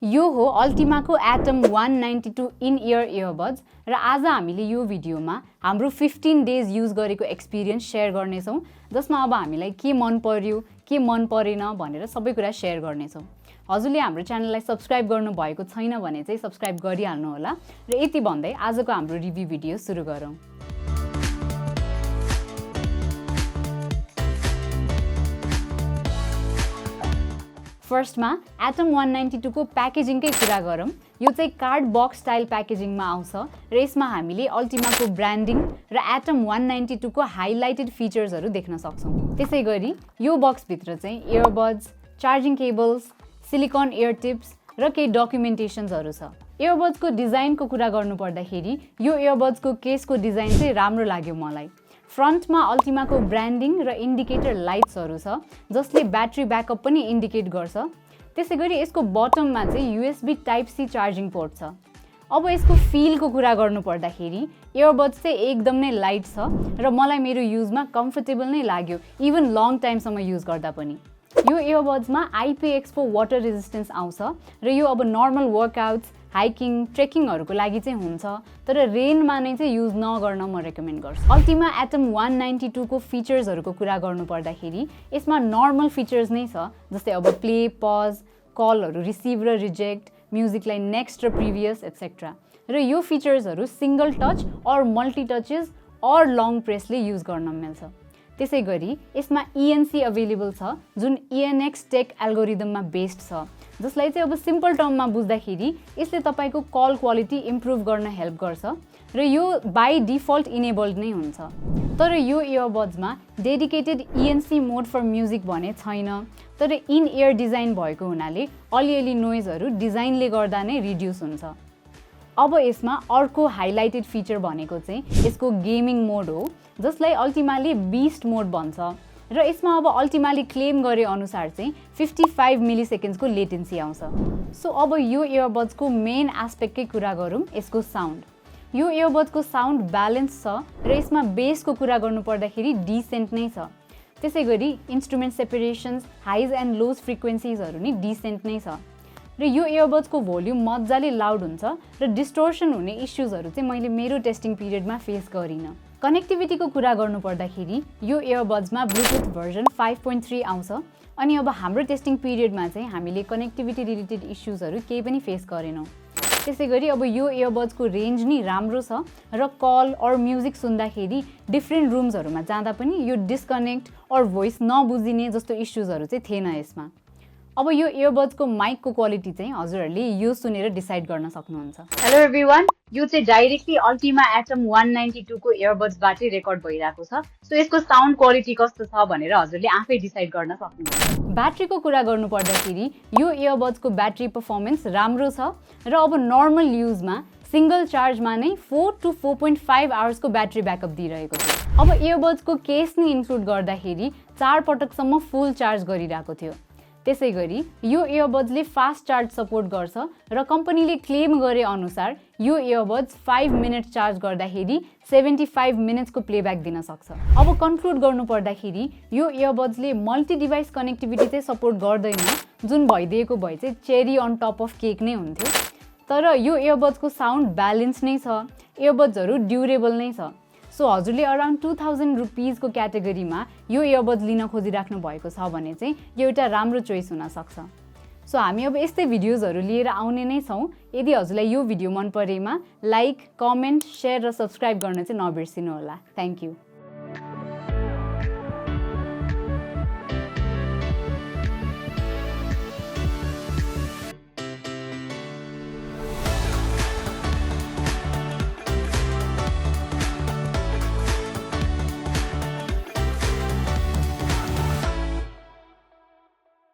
यो हो अल्टिमाको atom 192 in year earbuds र आज हामीले यो भिडियोमा हाम्रो 15 डेज युज गरेको एक्सपिरियन्स शेयर गर्नेछौँ जसमा अब हामीलाई के मन पर्यो के मन परेन भनेर सबै कुरा शेयर गर्नेछौँ। हजुरले हाम्रो च्यानललाई सब्स्क्राइब गर्नु भएको छैन भने चाहिँ सब्स्क्राइब गरिहाल्नु होला र यति भन्दै आजको हाम्रो रिभ्यु भिडियो सुरु गरौँ। फर्स्टमा एटम 192 को प्याकेजिङकै कुरा गरौँ। यो चाहिँ कार्ड बक्स स्टाइल प्याकेजिङमा आउँछ र यसमा हामीले अल्टिमाको ब्रान्डिङ र एटम 192 को हाइलाइटेड फिचर्सहरू देख्न सक्छौँ। त्यसैगरी यो बक्सभित्र चाहिँ earbuds, charging cables, silicon year tips र केही डकुमेन्टेसन्सहरू छ। इयरबड्सको डिजाइनको कुरा गर्नुपर्दाखेरि यो इयरबड्सको केसको डिजाइन चाहिँ राम्रो लाग्यो मलाई। फ्रन्टमा अल्टिमाको ब्रान्डिङ र इन्डिकेटर लाइट्सहरू छ जसले ब्याट्री ब्याकअप पनि इन्डिकेट गर्छ। त्यसैगरी यसको बटममा चाहिँ USB type C charging port छ। अब यसको फिलको कुरा गर्नुपर्दाखेरि इयरबड्स चाहिँ एकदम नै लाइट छ र मलाई मेरो युजमा कम्फर्टेबल नै लाग्यो, इभन लङ टाइमसम्म युज गर्दा पनि। यो इयरबड्समा IPX4 वाटर रेजिस्टेन्स आउँछ र यो अब नर्मल वर्कआउट्स, हाइकिङ, ट्रेकिङहरूको लागि चाहिँ हुन्छ, तर रेनमा नै चाहिँ युज नगर्न म रेकमेन्ड गर्छु। अल्टिमा एटम 192 को फिचर्सहरूको कुरा गर्नुपर्दाखेरि यसमा नर्मल फिचर्स नै छ, जस्तै अब प्ले, पज, कलहरू रिसिभ र रिजेक्ट, म्युजिकलाई नेक्स्ट र प्रिभियस एट्सेट्रा। र यो फिचर्सहरू single touch or multi touches or long प्रेसले युज गर्न मिल्छ। त्यसैगरी यसमा ENC अवेलेबल छ जुन ENX टेक एल्गोरिदममा बेस्ड छ, जसलाई चाहिँ अब सिम्पल टर्ममा बुझ्दाखेरि यसले तपाईँको कल क्वालिटी इम्प्रुभ गर्न हेल्प गर्छ र यो बाई डिफल्ट इनेबल्ड नै हुन्छ। तर यो इयरबड्समा dedicated ENC mode for music भने छैन, तर इन इयर डिजाइन भएको हुनाले अलिअलि नोइजहरू डिजाइनले गर्दा नै रिड्युस हुन्छ। अब यसमा अर्को हाइलाइटेड फिचर भनेको चाहिँ यसको गेमिङ मोड हो, जसलाई अल्टिमाले बीस्ट मोड भन्छ र यसमा अब अल्टिमाले क्लेम गरे अनुसार चाहिँ 55 मिलिसेकेन्ड्सको लेटेन्सी आउँछ। सो अब यो इयरबड्सको मेन एस्पेक्टकै कुरा गरौँ, यसको साउन्ड। यो इयरबड्सको साउन्ड ब्यालेन्स छ र यसमा बेसको कुरा गर्नुपर्दाखेरि डिसेन्ट नै छ। त्यसैगरी इन्स्ट्रुमेन्ट सेपरेसन्स, हाइज एन्ड लोज फ्रिक्वेन्सिजहरू नि डिसेन्ट नै छ र यो इयरबड्सको भोल्युम मजाले लाउड हुन्छ र डिस्टोर्सन हुने इस्युजहरू चाहिँ मैले मेरो टेस्टिङ पिरियडमा फेस गरिनँ। कनेक्टिभिटीको कुरा गर्नुपर्दाखेरि यो इयरबड्समा ब्लुटुथ भर्जन 5.3 आउँछ अनि अब हाम्रो टेस्टिङ पिरियडमा चाहिँ हामीले कनेक्टिभिटी रिलेटेड इस्युजहरू केही पनि फेस गरेनौँ। त्यसैगरी अब यो इयरबड्सको रेन्ज नि राम्रो छ र कल अर म्युजिक सुन्दाखेरि डिफ्रेन्ट रुम्सहरूमा जाँदा पनि यो डिस्कनेक्ट अर भोइस नबुझिने जस्तो इस्युजहरू चाहिँ थिएन यसमा। अब यो इयरबड्सको माइकको क्वालिटी चाहिँ हजुरहरूले यो सुनेर डिसाइड गर्न सक्नुहुन्छ। हेलो एभ्रीवान, यो चाहिँ डाइरेक्टली अल्टिमा एटम 192 को इयरबड्सबाटै रेकर्ड भइरहेको छ। सो यसको साउन्ड क्वालिटी कस्तो छ भनेर हजुरले आफै डिसाइड गर्न सक्नुहुन्छ। ब्याट्रीको कुरा गर्नुपर्दाखेरि यो इयरबड्सको ब्याट्री पर्फर्मेन्स राम्रो छ र अब नर्मल युजमा सिङ्गल चार्जमा नै 4 to 4.5 आवर्सको ब्याट्री ब्याकअप दिइरहेको थियो। अब इयरबड्सको केस नै इन्क्लुड गर्दाखेरि 4 पटकसम्म फुल चार्ज गरिरहेको थियो। त्यसैगरी यो इयरबड्सले फास्ट चार्ज सपोर्ट गर्छ र कम्पनीले क्लेम गरे अनुसार यो इयरबड्स 5 मिनट चार्ज गर्दाखेरि 75 मिनट्सको प्लेब्याक दिन सक्छ। अब कन्क्लुड गर्नुपर्दाखेरि यो इयरबड्सले मल्टी डिभाइस कनेक्टिभिटी चाहिँ सपोर्ट गर्दैन, जुन भइदिएको भए चाहिँ cherry on top of cake नै हुन्थ्यो। तर यो इयरबड्सको साउन्ड ब्यालेन्स नै छ, इयरबड्सहरू ड्युरेबल नै छ। सो हजुरले अराउन्ड 2000 रुपिजको क्याटेगोरीमा यो इयरबड्स लिन खोजिराख्नु भएको छ भने चाहिँ यो एउटा राम्रो चोइस हुनसक्छ। सो हामी अब यस्तै भिडियोजहरू लिएर आउने नै छौँ। यदि हजुरलाई यो भिडियो मन परेमा लाइक, कमेन्ट, सेयर र सब्सक्राइब गर्न चाहिँ नबिर्सिनु होला। Thank you.